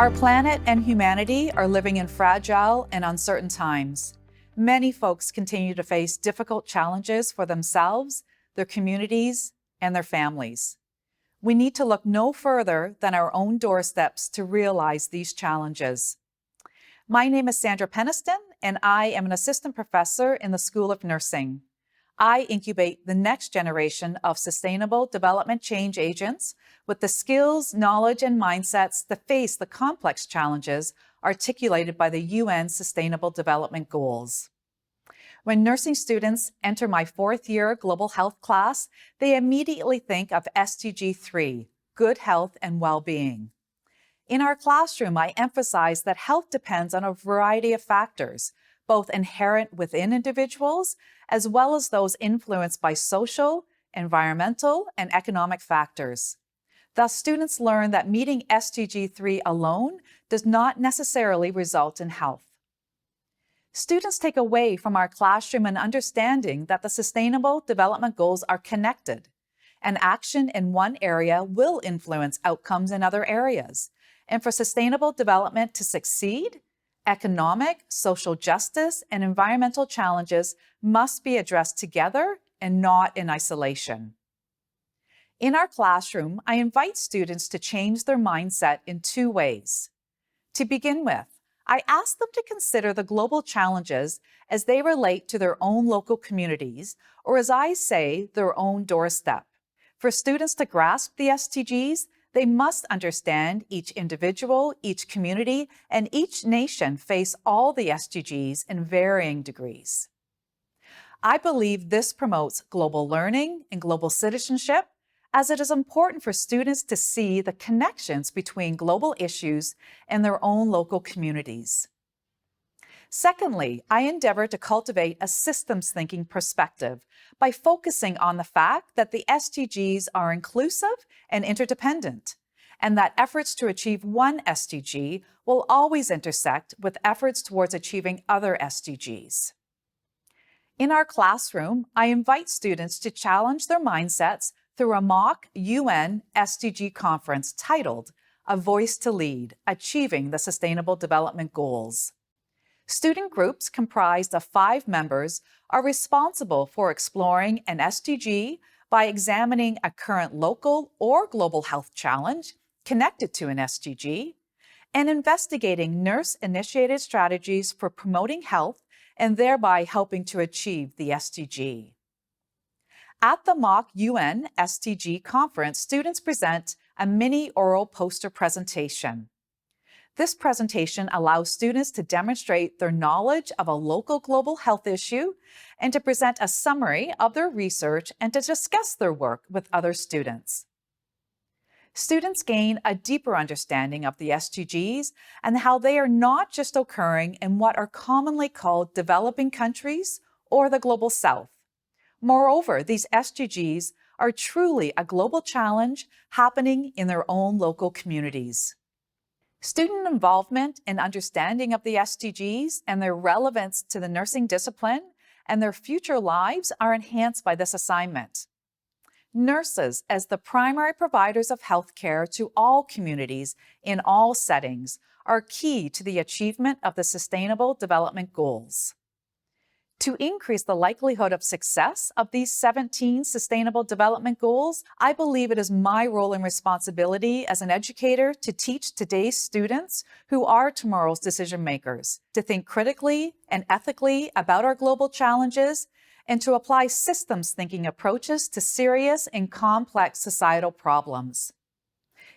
Our planet and humanity are living in fragile and uncertain times. Many folks continue to face difficult challenges for themselves, their communities, and their families. We need to look no further than our own doorsteps to realize these challenges. My name is Sandra Peniston, and I am an assistant professor in the School of Nursing. I incubate the next generation of sustainable development change agents with the skills, knowledge, and mindsets to face the complex challenges articulated by the UN Sustainable Development Goals. When nursing students enter my fourth-year global health class, they immediately think of SDG 3, good health and well-being. In our classroom, I emphasize that health depends on a variety of factors, both inherent within individuals, as well as those influenced by social, environmental, and economic factors. Thus, students learn that meeting SDG 3 alone does not necessarily result in health. Students take away from our classroom an understanding that the Sustainable Development Goals are connected, and action in one area will influence outcomes in other areas. And for sustainable development to succeed, economic, social justice, and environmental challenges must be addressed together and not in isolation. In our classroom, I invite students to change their mindset in two ways. To begin with, I ask them to consider the global challenges as they relate to their own local communities, or as I say, their own doorstep. For students to grasp the SDGs, they must understand each individual, each community, and each nation face all the SDGs in varying degrees. I believe this promotes global learning and global citizenship, as it is important for students to see the connections between global issues and their own local communities. Secondly, I endeavor to cultivate a systems thinking perspective by focusing on the fact that the SDGs are inclusive and interdependent, and that efforts to achieve one SDG will always intersect with efforts towards achieving other SDGs. In our classroom, I invite students to challenge their mindsets through a mock UN SDG conference titled A Voice to Lead, Achieving the Sustainable Development Goals. Student groups comprised of 5 members are responsible for exploring an SDG by examining a current local or global health challenge connected to an SDG, and investigating nurse-initiated strategies for promoting health and thereby helping to achieve the SDG. At the mock UN SDG conference, students present a mini oral poster presentation. This presentation allows students to demonstrate their knowledge of a local global health issue and to present a summary of their research and to discuss their work with other students. Students gain a deeper understanding of the SDGs and how they are not just occurring in what are commonly called developing countries or the global south. Moreover, these SDGs are truly a global challenge happening in their own local communities. Student involvement and understanding of the SDGs and their relevance to the nursing discipline and their future lives are enhanced by this assignment. Nurses, as the primary providers of healthcare to all communities in all settings, are key to the achievement of the Sustainable Development Goals. To increase the likelihood of success of these 17 Sustainable Development Goals, I believe it is my role and responsibility as an educator to teach today's students, who are tomorrow's decision makers, to think critically and ethically about our global challenges and to apply systems thinking approaches to serious and complex societal problems.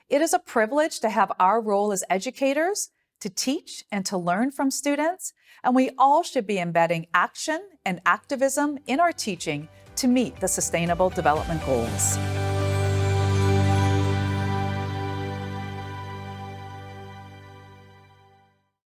It is a privilege to have our role as educators to teach and to learn from students, and we all should be embedding action and activism in our teaching to meet the Sustainable Development Goals.